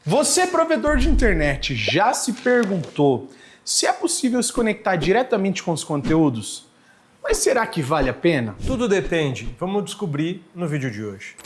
Você, provedor de internet, já se perguntou se é possível se conectar diretamente com os conteúdos? Mas será que vale a pena? Tudo depende. Vamos descobrir no vídeo de hoje.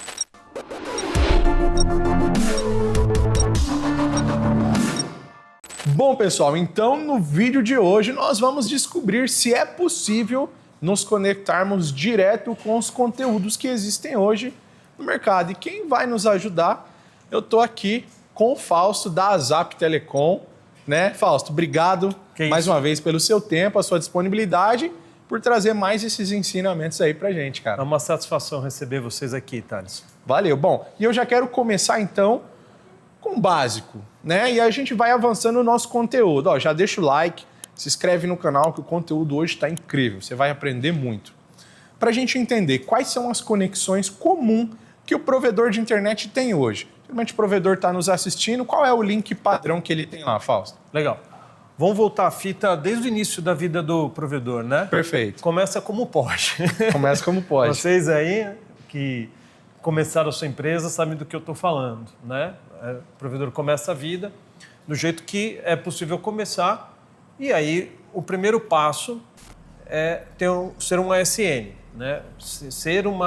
Bom, pessoal, então no vídeo de hoje nós vamos descobrir se é possível nos conectarmos direto com os conteúdos que existem hoje no mercado. E quem vai nos ajudar, eu estou aqui com o Fausto da ASAP Telecom, né? Fausto, obrigado mais uma vez pelo seu tempo, a sua disponibilidade, por trazer mais esses ensinamentos aí pra gente, cara. É uma satisfação receber vocês aqui, Thales. Valeu. Bom, e eu já quero começar então com o básico, né? E a gente vai avançando no nosso conteúdo. Ó, já deixa o like, se inscreve no canal que o conteúdo hoje está incrível, você vai aprender muito. Pra gente entender quais são as conexões comuns que o provedor de internet tem hoje. Geralmente o provedor está nos assistindo, qual é o link padrão que ele tem lá, Fausto? Legal. Vamos voltar a fita desde o início da vida do provedor, né? Perfeito. Começa como pode. Começa como pode. Vocês aí que começaram a sua empresa sabem do que eu estou falando, né? O provedor começa a vida do jeito que é possível começar, e aí o primeiro passo é ser um ASN, né? Ser um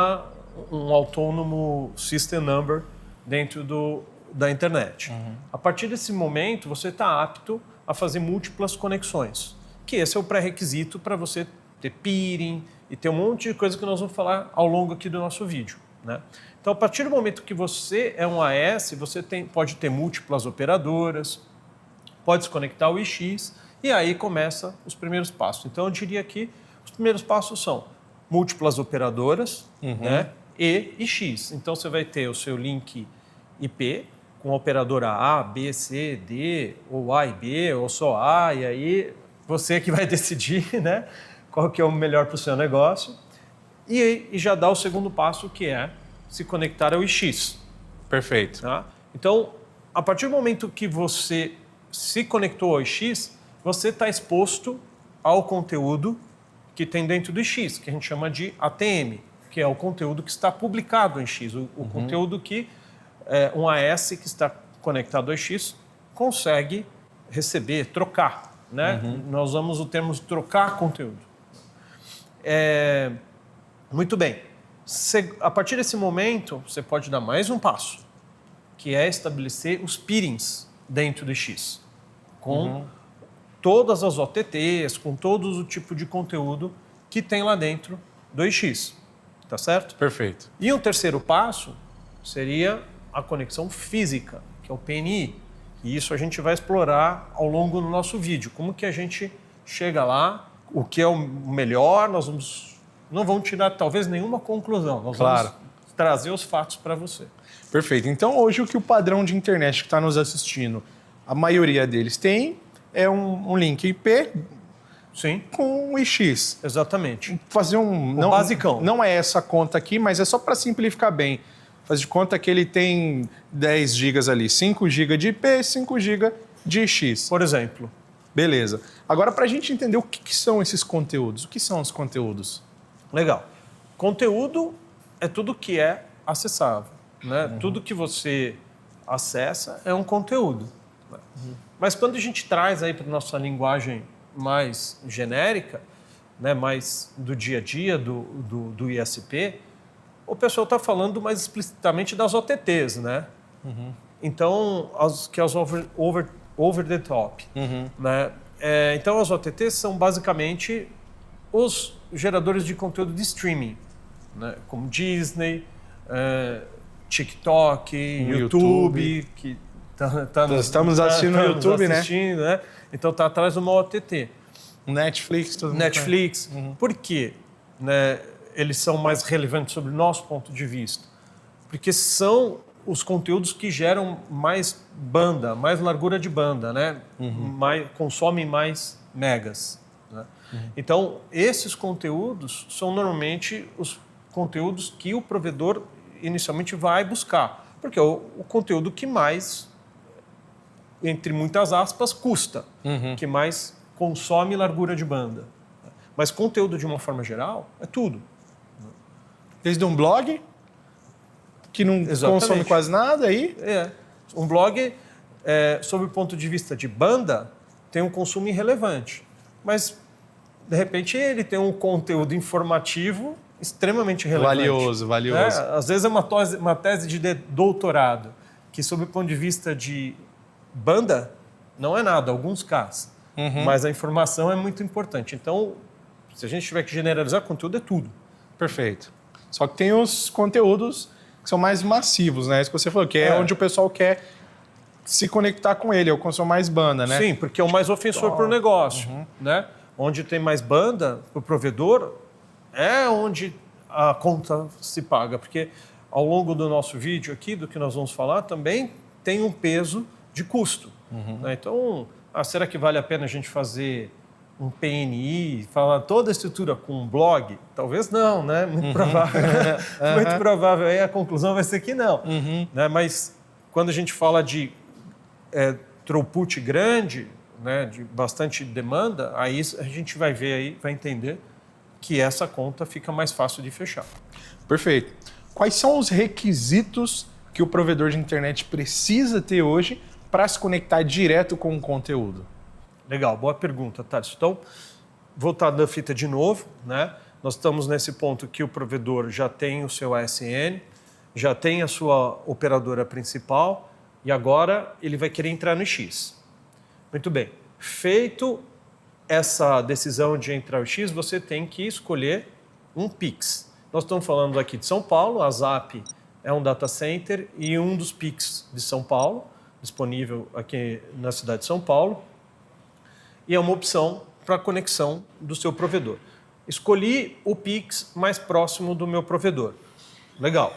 autônomo system number dentro da internet. A partir desse momento, você está apto a fazer múltiplas conexões, que esse é o pré-requisito para você ter peering e ter um monte de coisa que nós vamos falar ao longo aqui do nosso vídeo, né? Então, a partir do momento que você é um AS, você pode ter múltiplas operadoras, pode se conectar ao IX, e aí começa os primeiros passos. Então, eu diria que os primeiros passos são múltiplas operadoras, né, e IX. Então, você vai ter o seu link IP com a operadora A, B, C, D, ou A e B, ou só A, e aí você que vai decidir, né, qual que é o melhor para o seu negócio. E já dá o segundo passo, que é se conectar ao IX. Perfeito. Tá? Então, a partir do momento que você se conectou ao IX, você está exposto ao conteúdo que tem dentro do IX, que a gente chama de ATM, que é o conteúdo que está publicado em X, o conteúdo que um AS que está conectado ao IX consegue receber, trocar, né? Nós usamos o termo de trocar conteúdo. Muito bem. A partir desse momento, você pode dar mais um passo, que é estabelecer os peerings dentro do X, com todas as OTTs, com todo o tipo de conteúdo que tem lá dentro do IX. Tá certo? Perfeito. E um terceiro passo seria a conexão física, que é o PNI. E isso a gente vai explorar ao longo do nosso vídeo. Como que a gente chega lá, o que é o melhor, não vamos tirar talvez nenhuma conclusão. Nós vamos trazer os fatos para você. Perfeito. Então hoje o que o padrão de internet que está nos assistindo, a maioria deles tem é um link IP. Sim. Com o IX. Exatamente. Fazer não, basicão. Não é essa conta aqui, mas é só para simplificar bem. Faz de conta que ele tem 10 GB ali, 5 GB de IP, 5 GB de IX. Por exemplo. Beleza. Agora, para a gente entender o que são esses conteúdos. O que são os conteúdos? Legal. Conteúdo é tudo que é acessável, né? Tudo que você acessa é um conteúdo. Mas quando a gente traz aí para nossa linguagem mais genérica, né, mais do dia a dia do ISP, o pessoal está falando mais explicitamente das OTTs, né? Então, as over the top. Né? Então, as OTTs são basicamente os geradores de conteúdo de streaming, né? Como Disney, TikTok, YouTube, que estamos assistindo no YouTube, né? Então está atrás de uma OTT. Netflix, tudo Netflix. Por quê? Né, eles são mais relevantes sobre o nosso ponto de vista? Porque são os conteúdos que geram mais banda, mais largura de banda, né? Consomem mais megas. Né? Então, esses conteúdos são normalmente os conteúdos que o provedor inicialmente vai buscar. Porque é o conteúdo que mais, entre muitas aspas, custa, que mais consome largura de banda. Mas conteúdo, de uma forma geral, é tudo. Desde um blog, que não consome quase nada aí. Um blog sob o ponto de vista de banda, tem um consumo irrelevante. Mas, de repente, ele tem um conteúdo informativo extremamente relevante. Valioso. Às vezes é uma tese de doutorado, que, sob o ponto de vista de banda, não é nada, alguns casos. Mas a informação é muito importante. Então, se a gente tiver que generalizar, conteúdo é tudo. Perfeito. Só que tem os conteúdos que são mais massivos, né? Isso que você falou, que é onde o pessoal quer se conectar com ele, é o consumo mais banda, né? Sim, porque é o mais ofensor para o negócio, né? Onde tem mais banda, o provedor, é onde a conta se paga. Porque ao longo do nosso vídeo aqui, do que nós vamos falar, também tem um peso de custo. Né? Então, será que vale a pena a gente fazer um PNI, falar toda a estrutura com um blog? Talvez não, né? Muito provável. Muito provável. Aí a conclusão vai ser que não. Né? Mas quando a gente fala de throughput grande, né, de bastante demanda, aí a gente vai ver aí, vai entender que essa conta fica mais fácil de fechar. Perfeito. Quais são os requisitos que o provedor de internet precisa ter hoje para se conectar direto com o conteúdo? Legal, boa pergunta, Thales. Então, voltar da fita de novo, né? Nós estamos nesse ponto que o provedor já tem o seu ASN, já tem a sua operadora principal e agora ele vai querer entrar no X. Muito bem. Feito essa decisão de entrar no X, você tem que escolher um PIX. Nós estamos falando aqui de São Paulo, a ZAP é um data center e um dos PIX de São Paulo, disponível aqui na cidade de São Paulo, e é uma opção para a conexão do seu provedor. Escolhi o PIX mais próximo do meu provedor. Legal.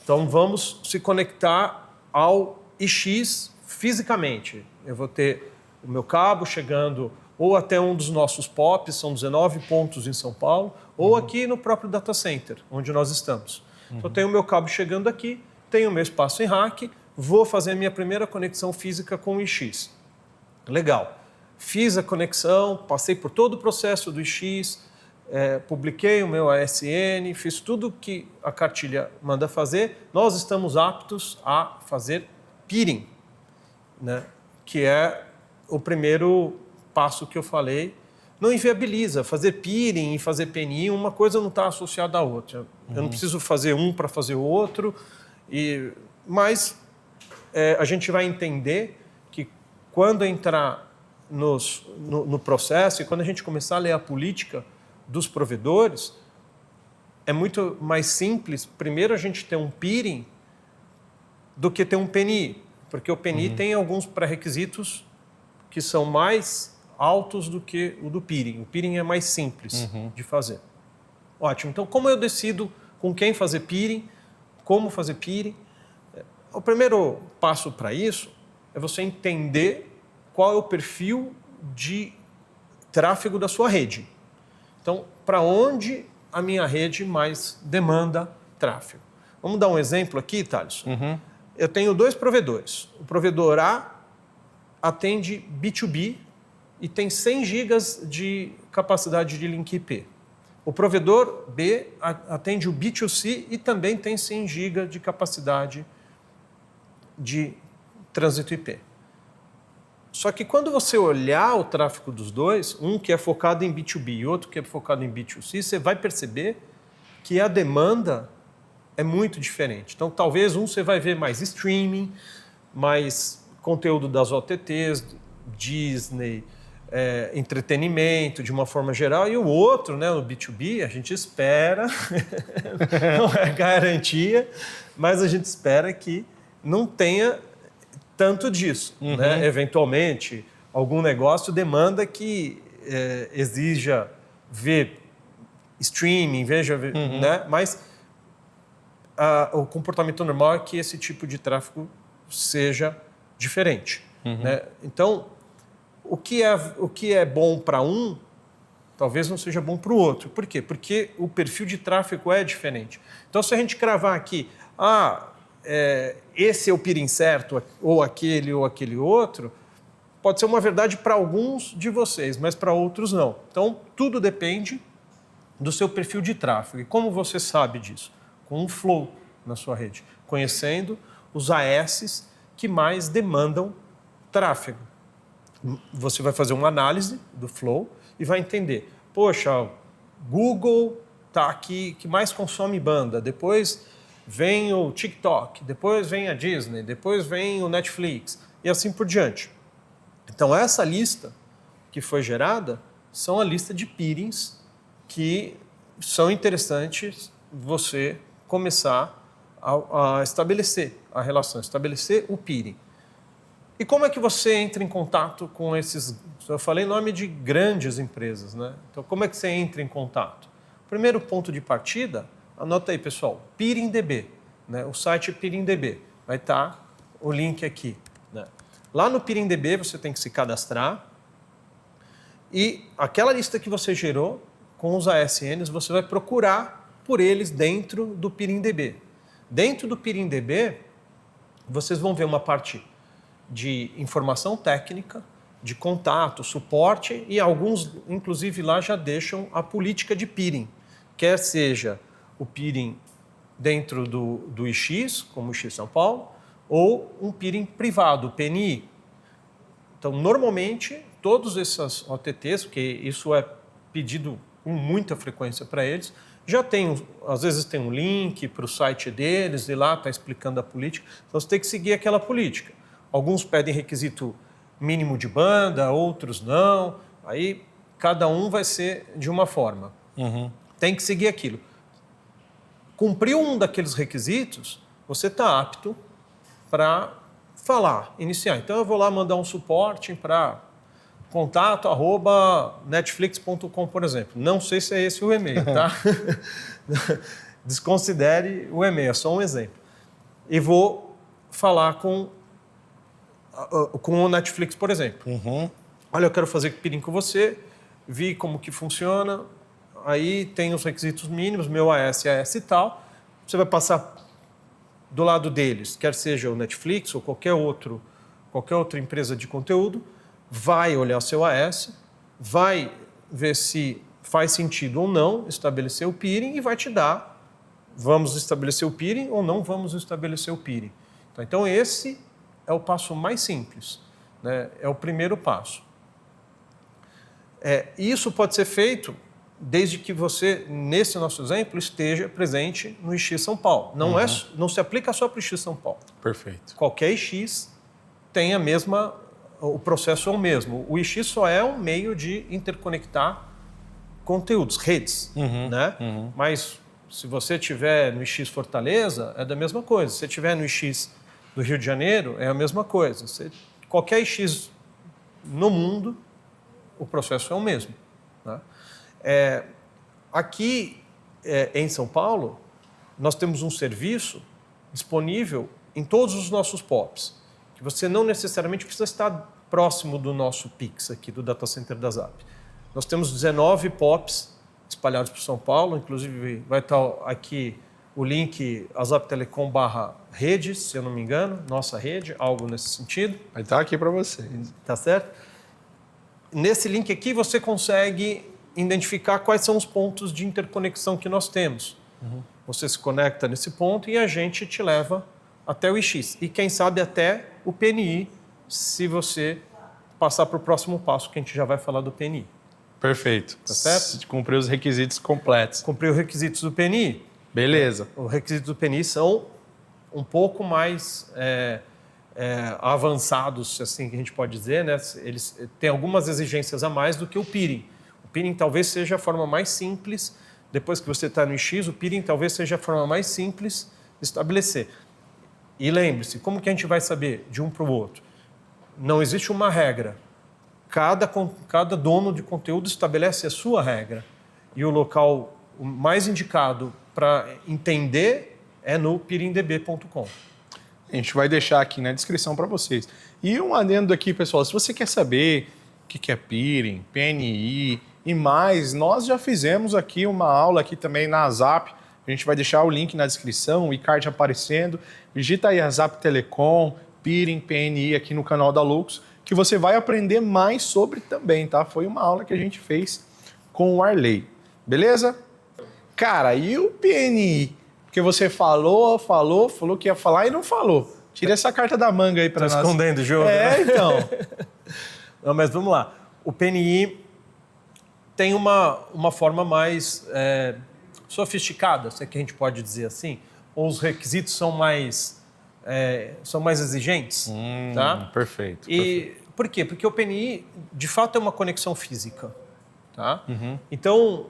Então vamos se conectar ao IX fisicamente. Eu vou ter o meu cabo chegando ou até um dos nossos POPs, são 19 pontos em São Paulo, ou aqui no próprio data center, onde nós estamos. Então eu tenho o meu cabo chegando aqui, tenho o meu espaço em rack, vou fazer a minha primeira conexão física com o IX. Legal. Fiz a conexão, passei por todo o processo do IX, publiquei o meu ASN, fiz tudo que a cartilha manda fazer. Nós estamos aptos a fazer peering, né? Que é o primeiro passo que eu falei. Não inviabiliza. Fazer peering e fazer PNI, uma coisa não está associada à outra. Eu não preciso fazer um para fazer o outro, mas a gente vai entender que quando entrar no processo e quando a gente começar a ler a política dos provedores, é muito mais simples, primeiro, a gente ter um peering do que ter um PNI, porque o PNI tem alguns pré-requisitos que são mais altos do que o do peering. O peering é mais simples de fazer. Ótimo. Então, como eu decido com quem fazer peering, como fazer peering? O primeiro passo para isso é você entender qual é o perfil de tráfego da sua rede. Então, para onde a minha rede mais demanda tráfego? Vamos dar um exemplo aqui, Thales? Eu tenho 2 provedores. O provedor A atende B2B e tem 100 gigas de capacidade de link IP. O provedor B atende o B2C e também tem 100 gigas de capacidade de trânsito IP. Só que quando você olhar o tráfego dos dois, um que é focado em B2B e outro que é focado em B2C, você vai perceber que a demanda é muito diferente. Então, talvez você vai ver mais streaming, mais conteúdo das OTTs, Disney, entretenimento de uma forma geral, e o outro, né, no B2B, a gente espera, não é garantia, mas a gente espera que não tenha tanto disso. Né? Eventualmente, algum negócio demanda que exija ver streaming, né? Mas o comportamento normal é que esse tipo de tráfego seja diferente. Né? Então, o que é bom para um, talvez não seja bom para o outro. Por quê? Porque o perfil de tráfego é diferente. Então, se a gente cravar aqui, esse é o peering certo, ou aquele outro, pode ser uma verdade para alguns de vocês, mas para outros não. Então, tudo depende do seu perfil de tráfego. E como você sabe disso? Com um flow na sua rede, conhecendo os AS que mais demandam Tráfego. Você vai fazer uma análise do flow e vai entender. Poxa, Google tá aqui que mais consome banda. Depois vem o TikTok. Depois vem a Disney. Depois vem o Netflix. E assim por diante. Então, essa lista que foi gerada são a lista de peerings que são interessantes você começar a estabelecer a relação, estabelecer o peering. E como é que você entra em contato com esses... Eu falei em nome de grandes empresas, né? Então, como é que você entra em contato? Primeiro ponto de partida, anota aí, pessoal, PeeringDB, né? O site PeeringDB. Vai estar o link aqui, né? Lá no PeeringDB você tem que se cadastrar e aquela lista que você gerou com os ASNs, você vai procurar por eles dentro do PeeringDB. Dentro do PeeringDB, vocês vão ver uma parte de informação técnica, de contato, suporte e alguns, inclusive, lá já deixam a política de peering, quer seja o peering dentro do IX, como o IX São Paulo, ou um peering privado, o PNI. Então, normalmente, todos esses OTTs, porque isso é pedido com muita frequência para eles, já tem, às vezes tem um link para o site deles e lá está explicando a política. Então, você tem que seguir aquela política. Alguns pedem requisito mínimo de banda, outros não. Aí, cada um vai ser de uma forma. Tem que seguir aquilo. Cumpriu um daqueles requisitos, você está apto para falar, iniciar. Então, eu vou lá mandar um suporte para contato@netflix.com, por exemplo. Não sei se é esse o e-mail, tá? Desconsidere o e-mail, é só um exemplo. E vou falar com o Netflix, por exemplo. Olha, eu quero fazer peering com você, vi como que funciona, aí tem os requisitos mínimos, meu AS e tal. Você vai passar do lado deles, quer seja o Netflix ou qualquer outra empresa de conteúdo, vai olhar seu AS, vai ver se faz sentido ou não estabelecer o peering e vai te dar, vamos estabelecer o peering ou não vamos estabelecer o peering. Então esse é o passo mais simples, né? É o primeiro passo. Isso pode ser feito desde que você, nesse nosso exemplo, esteja presente no IX São Paulo. Não se aplica só para o IX São Paulo. Perfeito. Qualquer IX tem a mesma... O processo é o mesmo. O IX só é um meio de interconectar conteúdos, redes, né? Mas se você estiver no IX Fortaleza, é da mesma coisa. Se você estiver no IX do Rio de Janeiro, é a mesma coisa. Qualquer IX no mundo, o processo é o mesmo, né? Aqui em São Paulo, nós temos um serviço disponível em todos os nossos POPs, que você não necessariamente precisa estar próximo do nosso PIX aqui, do Data Center da ZAP. Nós temos 19 POPs espalhados por São Paulo, inclusive vai estar aqui o link ZAP Telecom/rede, se eu não me engano, nossa rede, algo nesse sentido. Vai estar aqui para você. Tá certo? Nesse link aqui você consegue identificar quais são os pontos de interconexão que nós temos. Você se conecta nesse ponto e a gente te leva até o IX. E quem sabe até o PNI, se você passar para o próximo passo, que a gente já vai falar do PNI. Perfeito. Tá certo? Cumprir os requisitos completos. Cumprir os requisitos do PNI. Beleza. Os requisitos do PNI são um pouco mais avançados, assim que a gente pode dizer, né? Eles têm algumas exigências a mais do que o peering. O peering talvez seja a forma mais simples, depois que você está no IX, o peering talvez seja a forma mais simples de estabelecer. E lembre-se, como que a gente vai saber de um para o outro? Não existe uma regra. Cada dono de conteúdo estabelece a sua regra. E o local mais indicado para entender é no peeringdb.com. A gente vai deixar aqui na descrição para vocês. E um adendo aqui, pessoal, se você quer saber o que é peering, PNI e mais, nós já fizemos aqui uma aula aqui também na ZAP. A gente vai deixar o link na descrição, o e-card aparecendo. Digita aí a ZAP Telecom, peering, PNI aqui no canal da Lux, que você vai aprender mais sobre também, tá? Foi uma aula que a gente fez com o Arley. Beleza? Cara, e o PNI? Porque você falou que ia falar e não falou. Tira essa carta da manga aí para nós. Tá escondendo o jogo. Então. Não, mas vamos lá. O PNI tem uma forma mais sofisticada, se é que a gente pode dizer assim, ou os requisitos são mais exigentes. Tá? Perfeito. Por quê? Porque o PNI, de fato, é uma conexão física. Tá? Então,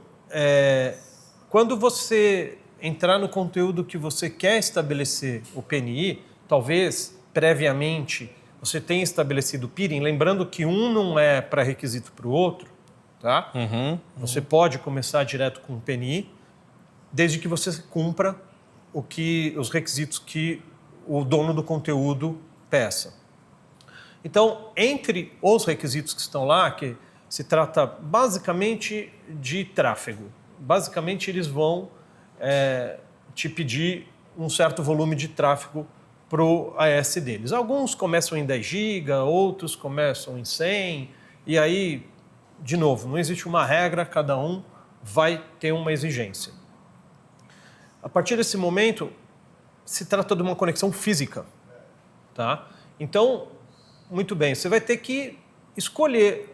quando você entrar no conteúdo que você quer estabelecer o PNI, talvez, previamente, você tenha estabelecido o peering, lembrando que um não é pré-requisito para o outro, tá? Você pode começar direto com o PNI, desde que você cumpra os requisitos que o dono do conteúdo peça. Então, entre os requisitos que estão lá, que se trata basicamente de tráfego. Basicamente, eles vão te pedir um certo volume de tráfego para o AS deles. Alguns começam em 10 GB, outros começam em 100, e aí, de novo, não existe uma regra, cada um vai ter uma exigência. A partir desse momento, se trata de uma conexão física. Tá? Então, muito bem, você vai ter que escolher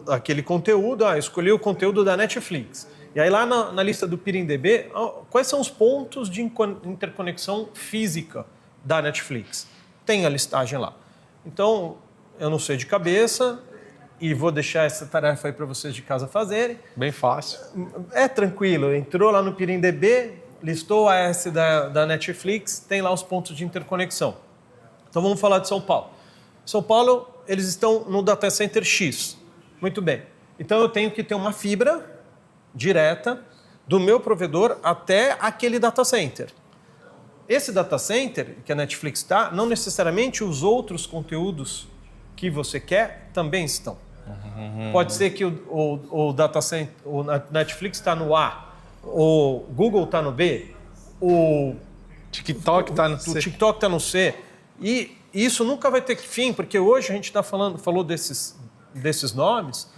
aquele conteúdo, escolher o conteúdo da Netflix. E aí lá na lista do PeeringDB, quais são os pontos de interconexão física da Netflix? Tem a listagem lá. Então, eu não sei de cabeça e vou deixar essa tarefa aí para vocês de casa fazerem. Bem fácil. É tranquilo, entrou lá no PeeringDB, listou a AS da Netflix, tem lá os pontos de interconexão. Então vamos falar de São Paulo. São Paulo, eles estão no data center X. Muito bem. Então eu tenho que ter uma fibra direta do meu provedor até aquele data center. Esse data center que a Netflix está, não necessariamente os outros conteúdos que você quer também estão. Pode ser que o data center, o Netflix está no A, o Google está no B, o TikTok está no C. O TikTok está no C. E isso nunca vai ter fim, porque hoje a gente falou desses nomes,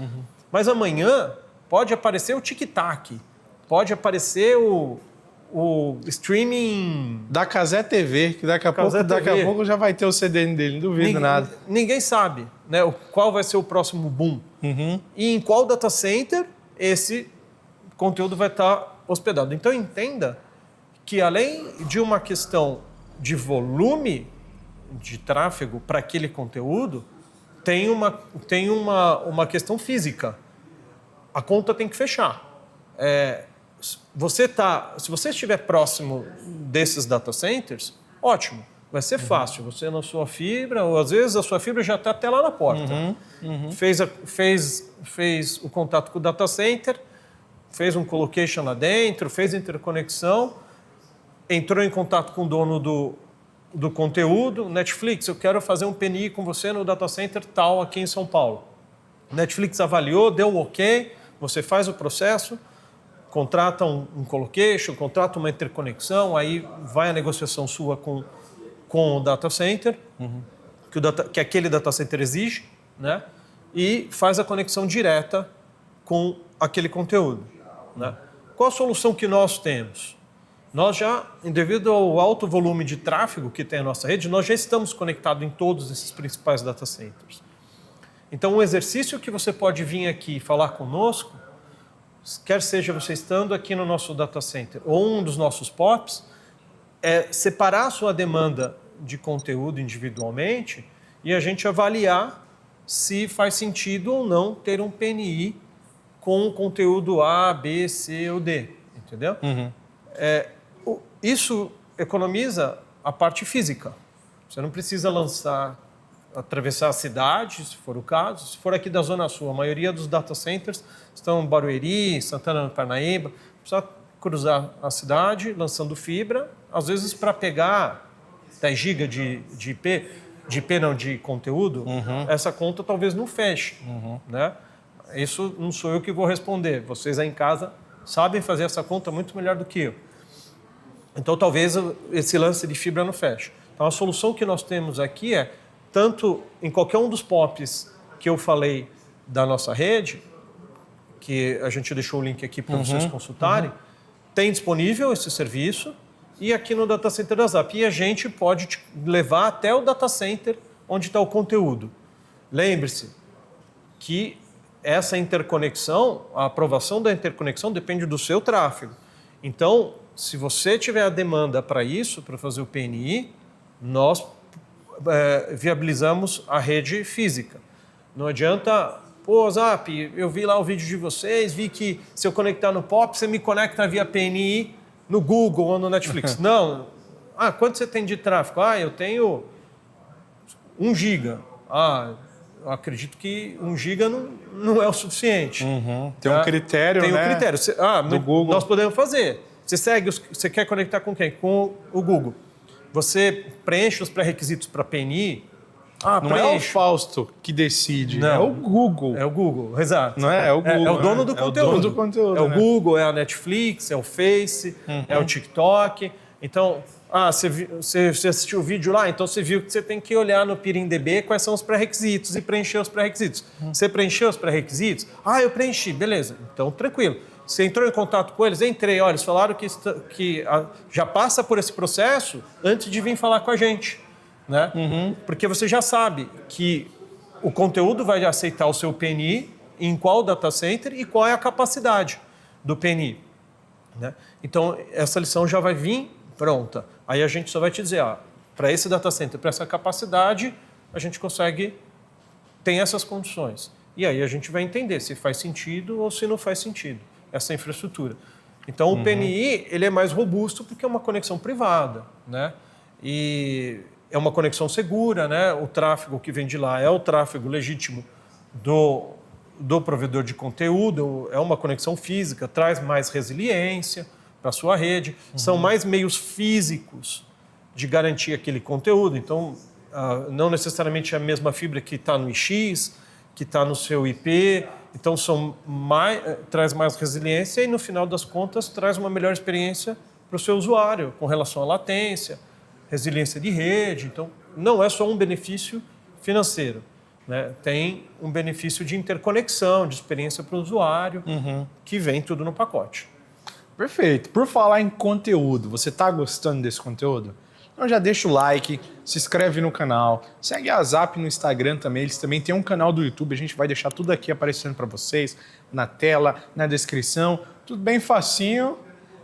mas amanhã pode aparecer o Tic-Tac, pode aparecer o streaming da Cazé TV, que daqui a pouco já vai ter o CDN dele, não duvido nada. Ninguém sabe, né, qual vai ser o próximo boom e em qual data center esse conteúdo vai estar hospedado. Então entenda que além de uma questão de volume de tráfego para aquele conteúdo, tem uma questão física. A conta tem que fechar. Se você estiver próximo desses data centers, ótimo, vai ser fácil. Você na sua fibra, ou às vezes a sua fibra já está até lá na porta. Fez o contato com o data center, fez um colocation lá dentro, fez a interconexão, entrou em contato com o dono do conteúdo. Netflix, eu quero fazer um PNI com você no data center tal aqui em São Paulo. Netflix avaliou, deu o ok, você faz o processo, contrata um colocation, contrata uma interconexão, aí vai a negociação sua com o data center, que aquele data center exige, né? E faz a conexão direta com aquele conteúdo. Né? Qual a solução que nós temos? Nós já, devido ao alto volume de tráfego que tem a nossa rede, nós já estamos conectados em todos esses principais data centers. Então, um exercício que você pode vir aqui e falar conosco, quer seja você estando aqui no nosso data center ou um dos nossos POPs, é separar a sua demanda de conteúdo individualmente e a gente avaliar se faz sentido ou não ter um PNI com conteúdo A, B, C ou D, entendeu? Isso economiza a parte física. Você não precisa atravessar a cidade, se for o caso. Se for aqui da Zona Sul, a maioria dos data centers estão em Barueri, Santana do Parnaíba. Precisa cruzar a cidade lançando fibra, às vezes para pegar 10 GB de conteúdo, essa conta talvez não feche. Né? Isso não sou eu que vou responder. Vocês aí em casa sabem fazer essa conta muito melhor do que eu. Então, talvez esse lance de fibra não feche. Então, a solução que nós temos aqui é, tanto em qualquer um dos POPs que eu falei da nossa rede, que a gente deixou o link aqui para vocês consultarem, tem disponível esse serviço, e aqui no data center da Zap. E a gente pode te levar até o data center onde está o conteúdo. Lembre-se que essa interconexão, a aprovação da interconexão depende do seu tráfego. Então, se você tiver a demanda para isso, para fazer o PNI, nós viabilizamos a rede física. Não adianta, pô, Zap, eu vi lá o vídeo de vocês, vi que se eu conectar no POP, você me conecta via PNI no Google ou no Netflix. Não. Quanto você tem de tráfego? Eu tenho 1 giga. Eu acredito que 1 giga não é o suficiente. Tem um critério, Tem né? um critério. Do Google. Nós podemos fazer. Você quer conectar com quem? Com o Google. Você preenche os pré-requisitos para PNI. Não é o Fausto que decide, Não. é o Google. É o Google, exato. Não é? É o Google. É o dono do É conteúdo. o dono do conteúdo, É o né? Google, é a Netflix, é o Face, é o TikTok. Então, você assistiu o vídeo lá, então você viu que você tem que olhar no PIRINDB quais são os pré-requisitos e preencher os pré-requisitos. Você preencheu os pré-requisitos? Eu preenchi, beleza. Então, tranquilo. Você entrou em contato com eles? Entrei. Olha, eles falaram que já passa por esse processo antes de vir falar com a gente. Né? Porque você já sabe que o conteúdo vai aceitar o seu PNI, em qual data center e qual é a capacidade do PNI. Né? Então, essa lição já vai vir pronta. Aí a gente só vai te dizer, para esse data center, para essa capacidade, a gente tem essas condições. E aí a gente vai entender se faz sentido ou se não faz sentido essa infraestrutura. Então, o PNI ele é mais robusto porque é uma conexão privada, né? E é uma conexão segura, né? O tráfego que vem de lá é o tráfego legítimo do provedor de conteúdo, é uma conexão física, traz mais resiliência para a sua rede, são mais meios físicos de garantir aquele conteúdo. Então, não necessariamente é a mesma fibra que está no IX, que está no seu IP, então traz mais resiliência e, no final das contas, traz uma melhor experiência para o seu usuário com relação à latência, resiliência de rede. Então, não é só um benefício financeiro, né? Tem um benefício de interconexão, de experiência para o usuário, que vem tudo no pacote. Perfeito. Por falar em conteúdo, você está gostando desse conteúdo? Então já deixa o like, se inscreve no canal, segue a Zap no Instagram também, eles também têm um canal do YouTube, a gente vai deixar tudo aqui aparecendo para vocês, na tela, na descrição, tudo bem facinho.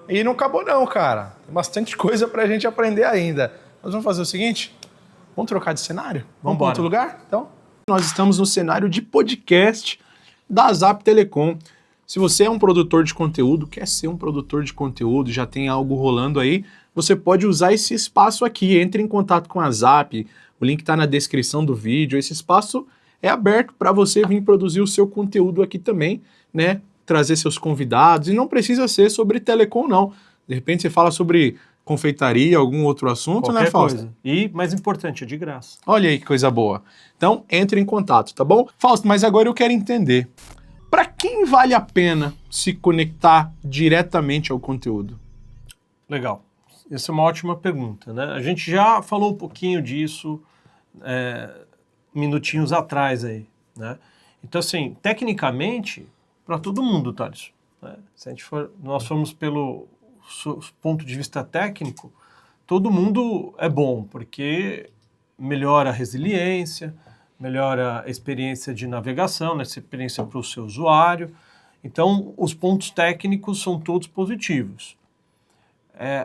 E não acabou não, cara. Tem bastante coisa pra gente aprender ainda. Nós vamos fazer o seguinte, vamos trocar de cenário? Vamos para outro lugar? Então, nós estamos no cenário de podcast da Zap Telecom. Se você é um produtor de conteúdo, quer ser um produtor de conteúdo, já tem algo rolando aí, você pode usar esse espaço aqui. Entre em contato com a Zap, o link está na descrição do vídeo. Esse espaço é aberto para você vir produzir o seu conteúdo aqui também, né? Trazer seus convidados, e não precisa ser sobre telecom, não. De repente você fala sobre confeitaria, algum outro assunto, Qualquer né, Fausto? coisa. E, mais importante, é de graça. Olha aí que coisa boa. Então, entre em contato, tá bom? Fausto, mas agora eu quero entender. Para quem vale a pena se conectar diretamente ao conteúdo? Legal. Essa é uma ótima pergunta, né? A gente já falou um pouquinho disso minutinhos atrás aí, né? Então, assim, tecnicamente, para todo mundo, Thales, né? Se nós formos pelo ponto de vista técnico, todo mundo é bom, porque melhora a resiliência, melhora a experiência de navegação, né? A experiência para o seu usuário. Então, os pontos técnicos são todos positivos.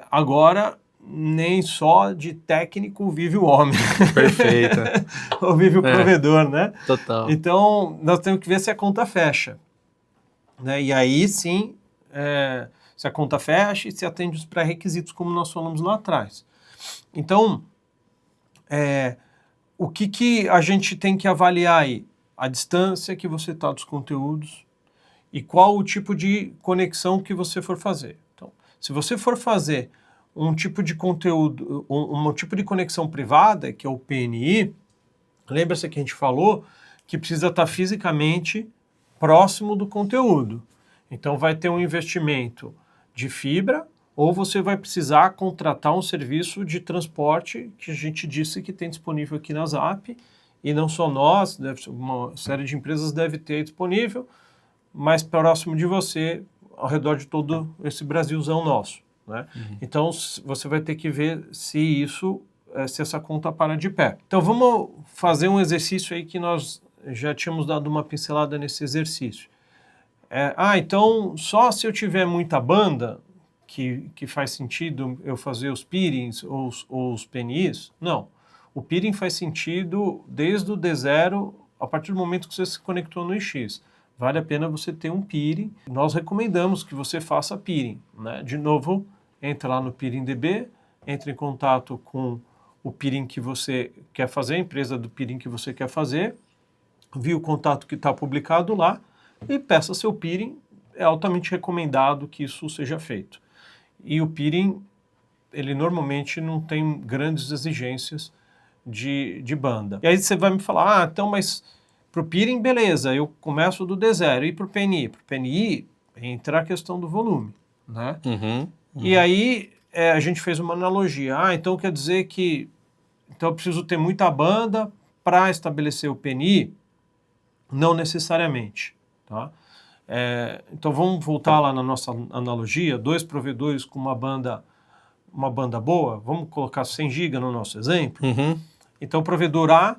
Agora, nem só de técnico vive o homem. Perfeita. Ou vive o provedor, né? Total. Então, nós temos que ver se a conta fecha. Né? E aí, sim, se a conta fecha e se atende os pré-requisitos, como nós falamos lá atrás. Então, o que a gente tem que avaliar aí? A distância que você está dos conteúdos e qual o tipo de conexão que você for fazer. Então, se você for fazer um tipo de conteúdo, um tipo de conexão privada, que é o PNI, lembra-se que a gente falou que precisa estar fisicamente próximo do conteúdo. Então, vai ter um investimento de fibra ou você vai precisar contratar um serviço de transporte que a gente disse que tem disponível aqui na Zap, e não só nós, uma série de empresas deve ter disponível, mais próximo de você, ao redor de todo esse Brasilzão nosso, né? Então, você vai ter que ver se essa conta para de pé. Então, vamos fazer um exercício aí que nós já tínhamos dado uma pincelada nesse exercício. Então, só se eu tiver muita banda que faz sentido eu fazer os peerings ou os PNIs? Não. O peering faz sentido desde o D0, a partir do momento que você se conectou no IX. Vale a pena você ter um peering. Nós recomendamos que você faça peering, né? De novo, entra lá no PeeringDB, entre em contato com o peering que você quer fazer, a empresa do peering que você quer fazer, viu o contato que está publicado lá e peça seu peering. É altamente recomendado que isso seja feito. E o peering, ele normalmente não tem grandes exigências de banda. E aí você vai me falar, então, mas para o peering, beleza, eu começo do D0 e para o PNI. Para o PNI, entra a questão do volume, né? E aí a gente fez uma analogia. Então quer dizer que então eu preciso ter muita banda para estabelecer o PNI? Não necessariamente, tá? Então vamos voltar lá na nossa analogia, 2 provedores com uma banda boa, vamos colocar 100 GB no nosso exemplo. Então o provedor A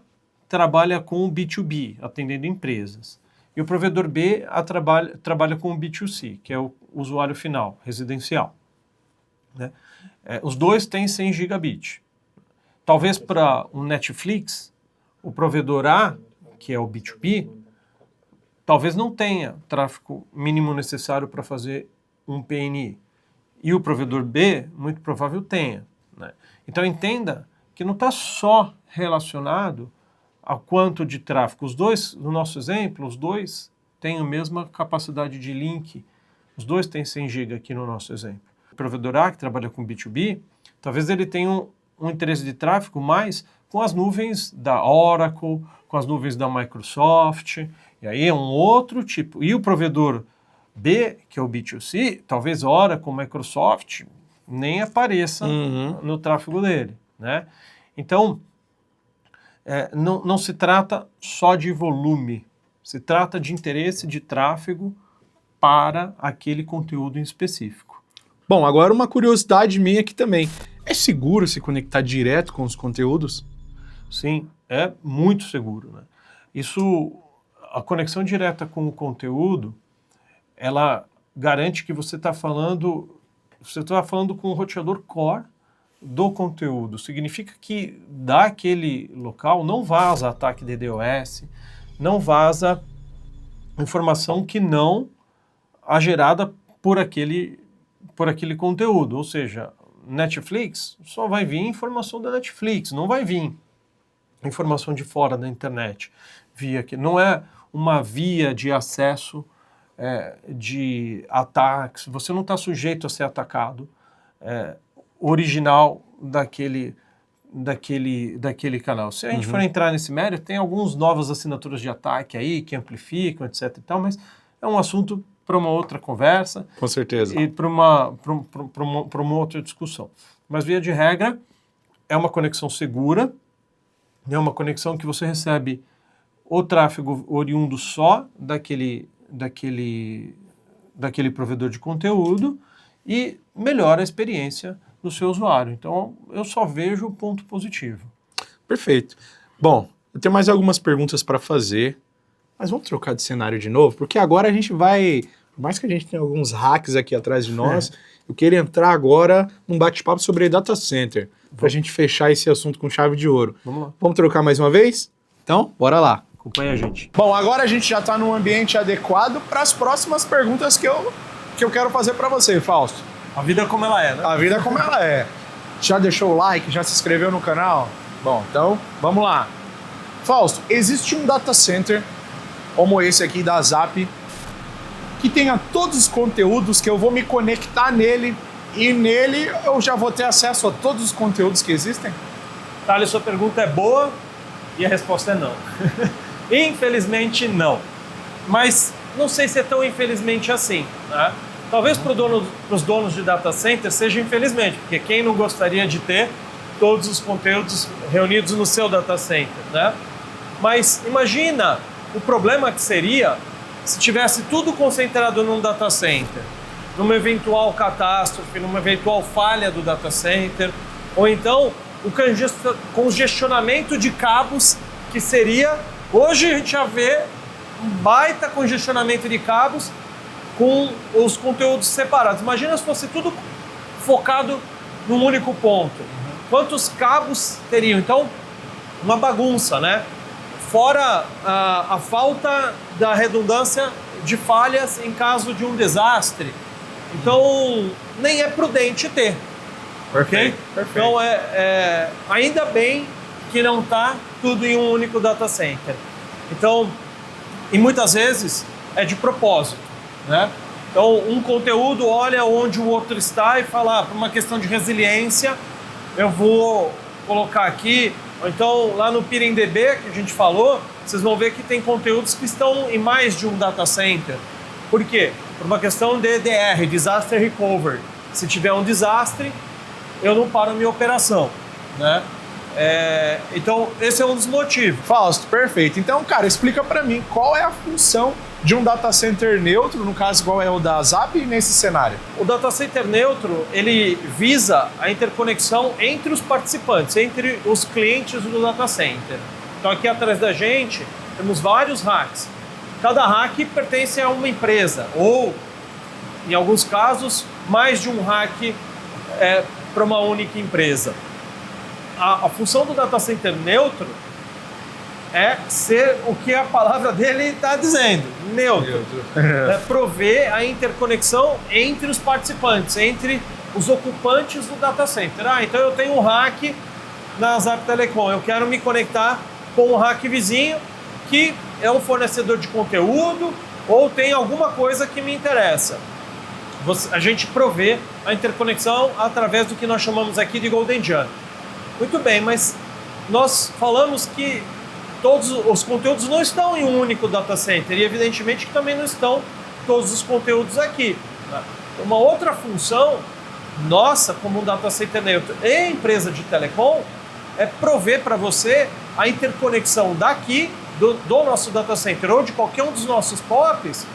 trabalha com o B2B, atendendo empresas. E o provedor B trabalha com o B2C, que é o usuário final, residencial, né? Os dois têm 100 gigabit. Talvez para um Netflix, o provedor A, que é o B2B, talvez não tenha tráfego mínimo necessário para fazer um PNI. E o provedor B, muito provável, tenha, né? Então entenda que não está só relacionado ao quanto de tráfego. Os dois, no nosso exemplo, os dois têm a mesma capacidade de link. Os dois têm 100 GB aqui no nosso exemplo. O provedor A, que trabalha com B2B, talvez ele tenha um interesse de tráfego mais com as nuvens da Oracle, com as nuvens da Microsoft, e aí é um outro tipo. E o provedor B, que é o B2C, talvez Oracle, Microsoft, nem apareça no tráfego dele, né? Então, não se trata só de volume, se trata de interesse de tráfego para aquele conteúdo em específico. Bom, agora uma curiosidade minha aqui também. É seguro se conectar direto com os conteúdos? Sim, é muito seguro, né? A conexão direta com o conteúdo, ela garante que você está falando com o roteador core do conteúdo. Significa que daquele local não vaza ataque DDoS, não vaza informação que não é gerada por aquele conteúdo. Ou seja, Netflix, só vai vir informação da Netflix, não vai vir informação de fora da internet. Não é uma via de acesso de ataques, você não está sujeito a ser atacado original daquele canal. Se a gente for entrar nesse mérito, tem algumas novas assinaturas de ataque aí que amplificam, etc. e tal, mas é um assunto para uma outra conversa. Com certeza. E para uma outra discussão. Mas, via de regra, é uma conexão segura, é uma conexão que você recebe o tráfego oriundo só daquele provedor de conteúdo e melhora a experiência do seu usuário. Então, eu só vejo o ponto positivo. Perfeito. Bom, eu tenho mais algumas perguntas para fazer, mas vamos trocar de cenário de novo, porque agora a gente vai, por mais que a gente tenha alguns hacks aqui atrás de nós, eu queria entrar agora num bate-papo sobre data center, para a gente fechar esse assunto com chave de ouro. Vamos lá. Vamos trocar mais uma vez? Então, bora lá. Acompanha a gente. Bom, agora a gente já está num ambiente adequado para as próximas perguntas que eu quero fazer para você, Fausto. A vida como ela é, né? A vida como ela é. Já deixou o like? Já se inscreveu no canal? Bom, então, vamos lá. Fausto, existe um data center, como esse aqui da Zap, que tenha todos os conteúdos que eu vou me conectar nele e nele eu já vou ter acesso a todos os conteúdos que existem? Thales, sua pergunta é boa e a resposta é não. Infelizmente, não. Mas não sei se é tão infelizmente assim, né? Talvez para os donos de data center seja infelizmente, porque quem não gostaria de ter todos os conteúdos reunidos no seu data center, né? Mas imagina o problema que seria se tivesse tudo concentrado num data center. numa eventual catástrofe, numa eventual falha do data center, ou então o congestionamento de cabos, que seria... Hoje a gente já vê um baita congestionamento de cabos com os conteúdos separados. Imagina se fosse tudo focado num único ponto. Quantos cabos teriam? Então, uma bagunça, né? Fora a falta da redundância de falhas em caso de um desastre. Então, nem é prudente ter. Perfeito. Okay? Então, ainda bem que não está tudo em um único data center. Então, e muitas vezes é de propósito, né? Então, um conteúdo olha onde o outro está e fala, por uma questão de resiliência, eu vou colocar aqui. Ou então, lá no PeeringDB, que a gente falou, vocês vão ver que tem conteúdos que estão em mais de um data center. Por quê? Por uma questão de DR, Disaster Recovery. Se tiver um desastre, eu não paro a minha operação, né? Então, esse é um dos motivos. Fausto, perfeito. Então, cara, explica para mim qual é a função de um data center neutro, no caso, qual é o da ZAP nesse cenário? O data center neutro, ele visa a interconexão entre os participantes, entre os clientes do data center. Então, aqui atrás da gente, temos vários racks. Cada rack pertence a uma empresa, ou, em alguns casos, mais de um rack para uma única empresa. A função do data center neutro é ser o que a palavra dele está dizendo, neutro. É prover a interconexão entre os participantes, entre os ocupantes do data center. Então eu tenho um rack na ZAP Telecom, eu quero me conectar com um rack vizinho que é um fornecedor de conteúdo ou tem alguma coisa que me interessa. A gente provê a interconexão através do que nós chamamos aqui de Golden JAN. Muito bem, mas nós falamos que todos os conteúdos não estão em um único data center e evidentemente que também não estão todos os conteúdos aqui. Uma outra função nossa como um data center neutro e empresa de telecom é prover para você a interconexão daqui do nosso data center ou de qualquer um dos nossos POPs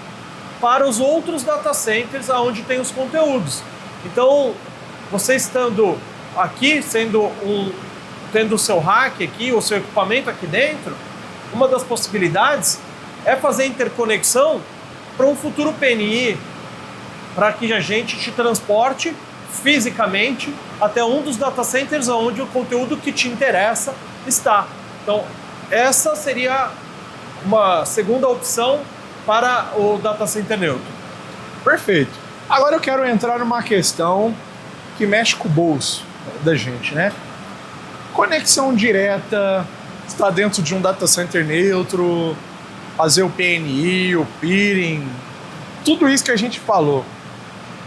para os outros data centers onde tem os conteúdos. Então, você estando aqui, tendo o seu rack aqui, o seu equipamento aqui dentro, uma das possibilidades é fazer interconexão para um futuro PNI, para que a gente te transporte fisicamente até um dos data centers onde o conteúdo que te interessa está. Então, essa seria uma segunda opção para o data center neutro. Perfeito. Agora eu quero entrar numa questão que mexe com o bolso da gente, né? Conexão direta, está dentro de um data center neutro, fazer o PNI, o peering, tudo isso que a gente falou.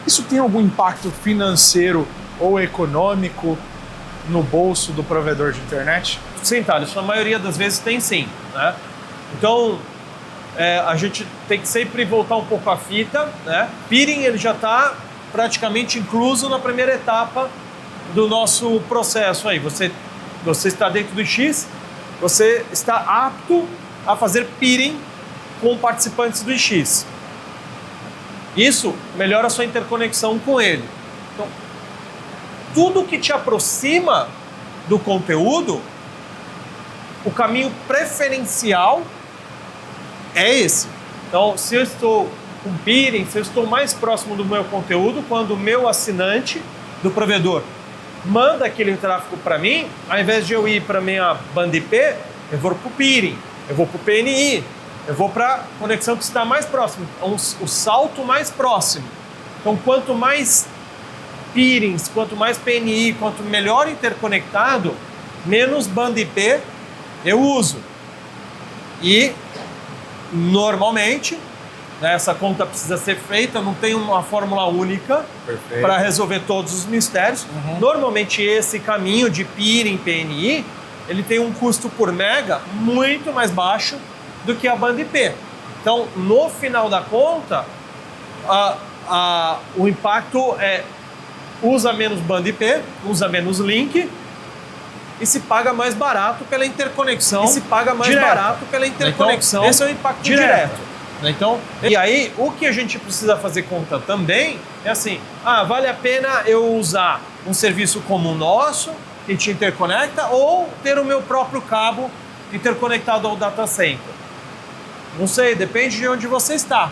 Isso tem algum impacto financeiro ou econômico no bolso do provedor de internet? Sim, Thales, na maioria das vezes tem sim, né? Então, a gente tem que sempre voltar um pouco à fita, né? Peering, ele já está praticamente incluso na primeira etapa do nosso processo aí. Você está dentro do X, você está apto a fazer peering com participantes do X. Isso melhora a sua interconexão com ele. Então, tudo que te aproxima do conteúdo, o caminho preferencial é esse. Então, se eu estou com peering, se eu estou mais próximo do meu conteúdo, quando o meu assinante do provedor manda aquele tráfego para mim, ao invés de eu ir para minha banda IP, eu vou para o peering, eu vou para o PNI, eu vou para a conexão que está mais próxima, o salto mais próximo. Então, quanto mais peerings, quanto mais PNI, quanto melhor interconectado, menos banda IP eu uso. E, normalmente, essa conta precisa ser feita, não tem uma fórmula única para resolver todos os mistérios. Normalmente esse caminho de peering, PNI, ele tem um custo por mega muito mais baixo do que a banda IP. Então, no final da conta, o impacto é usa menos banda IP, usa menos link e se paga mais barato pela interconexão. Então, esse é o impacto direto. né? Então, e aí o que a gente precisa fazer conta também é assim, vale a pena eu usar um serviço como o nosso, que te interconecta, ou ter o meu próprio cabo interconectado ao data center? Não sei, depende de onde você está.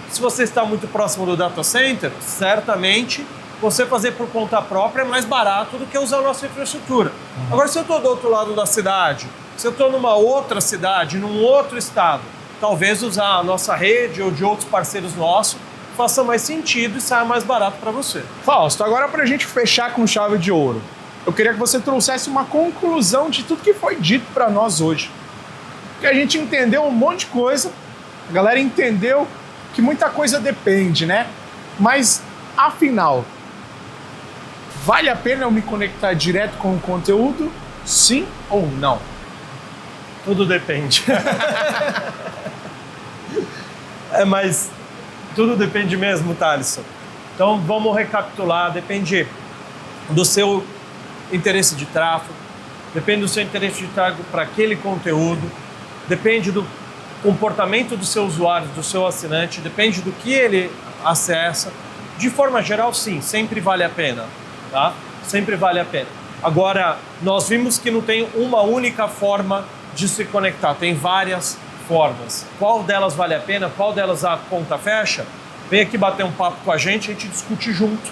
Se você está muito próximo do data center, certamente você fazer por conta própria é mais barato do que usar a nossa infraestrutura. Agora, se eu estou do outro lado da cidade, se eu estou numa outra cidade, num outro estado, talvez usar a nossa rede ou de outros parceiros nossos faça mais sentido e saia mais barato para você. Fausto, agora para a gente fechar com chave de ouro, eu queria que você trouxesse uma conclusão de tudo que foi dito para nós hoje. Porque a gente entendeu um monte de coisa, a galera entendeu que muita coisa depende, né? Mas, afinal, vale a pena eu me conectar direto com o conteúdo? Sim ou não? Tudo depende. Mas tudo depende mesmo, Thalisson. Então, vamos recapitular. Depende do seu interesse de tráfego, depende do seu interesse de tráfego para aquele conteúdo, depende do comportamento do seu usuário, do seu assinante, depende do que ele acessa. De forma geral, sim, sempre vale a pena, tá? Sempre vale a pena. Agora, nós vimos que não tem uma única forma de se conectar, tem várias formas. Qual delas vale a pena, qual delas a conta fecha? Vem aqui bater um papo com a gente discute junto,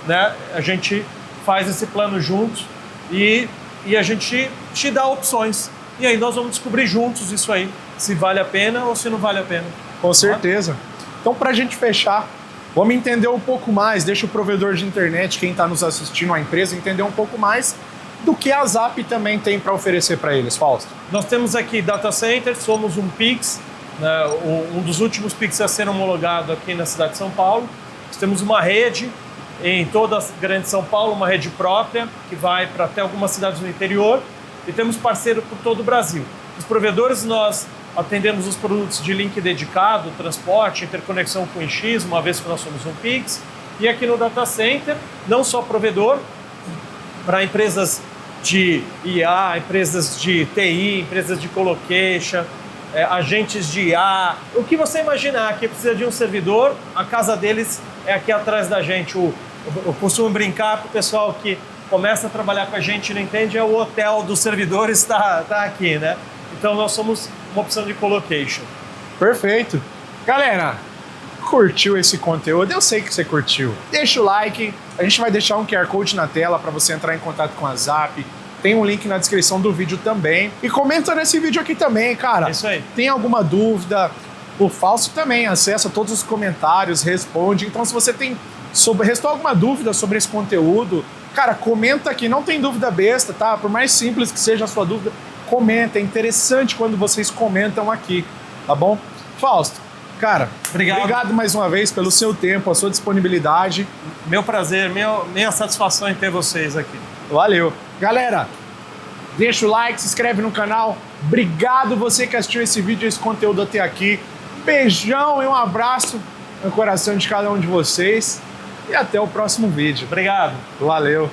né? A gente faz esse plano juntos e a gente te dá opções. E aí nós vamos descobrir juntos isso aí, se vale a pena ou se não vale a pena. Com certeza. Então, para a gente fechar, vamos entender um pouco mais, deixa o provedor de internet, quem está nos assistindo, a empresa, entender um pouco mais do que a Zap também tem para oferecer para eles, Fausto. Nós temos aqui data center, somos um Pix, né, um dos últimos Pix a ser homologado aqui na cidade de São Paulo. Nós temos uma rede em toda a grande São Paulo, uma rede própria, que vai para até algumas cidades no interior, e temos parceiro por todo o Brasil. Os provedores, nós atendemos os produtos de link dedicado, transporte, interconexão com o X, uma vez que nós somos um Pix, e aqui no data center, não só provedor, para empresas de IA, empresas de TI, empresas de colocation, agentes de IA, o que você imaginar que precisa de um servidor, a casa deles é aqui atrás da gente. Eu costumo brincar para o pessoal que começa a trabalhar com a gente e não entende, é o hotel dos servidores está aqui, né? Então nós somos uma opção de colocation. Perfeito. Galera, curtiu esse conteúdo? Eu sei que você curtiu. Deixa o like, a gente vai deixar um QR Code na tela para você entrar em contato com a Zap. Tem um link na descrição do vídeo também. E comenta nesse vídeo aqui também, cara. É isso aí. Tem alguma dúvida? O Fausto também acessa todos os comentários, responde. Então, se você restou alguma dúvida sobre esse conteúdo, cara, comenta aqui. Não tem dúvida besta, tá? Por mais simples que seja a sua dúvida, comenta. É interessante quando vocês comentam aqui, tá bom? Fausto, cara, obrigado mais uma vez pelo seu tempo, a sua disponibilidade. Meu prazer, minha satisfação em ter vocês aqui. Valeu. Galera, deixa o like, se inscreve no canal. Obrigado você que assistiu esse vídeo, esse conteúdo até aqui. Beijão e um abraço no coração de cada um de vocês. E até o próximo vídeo. Obrigado. Valeu.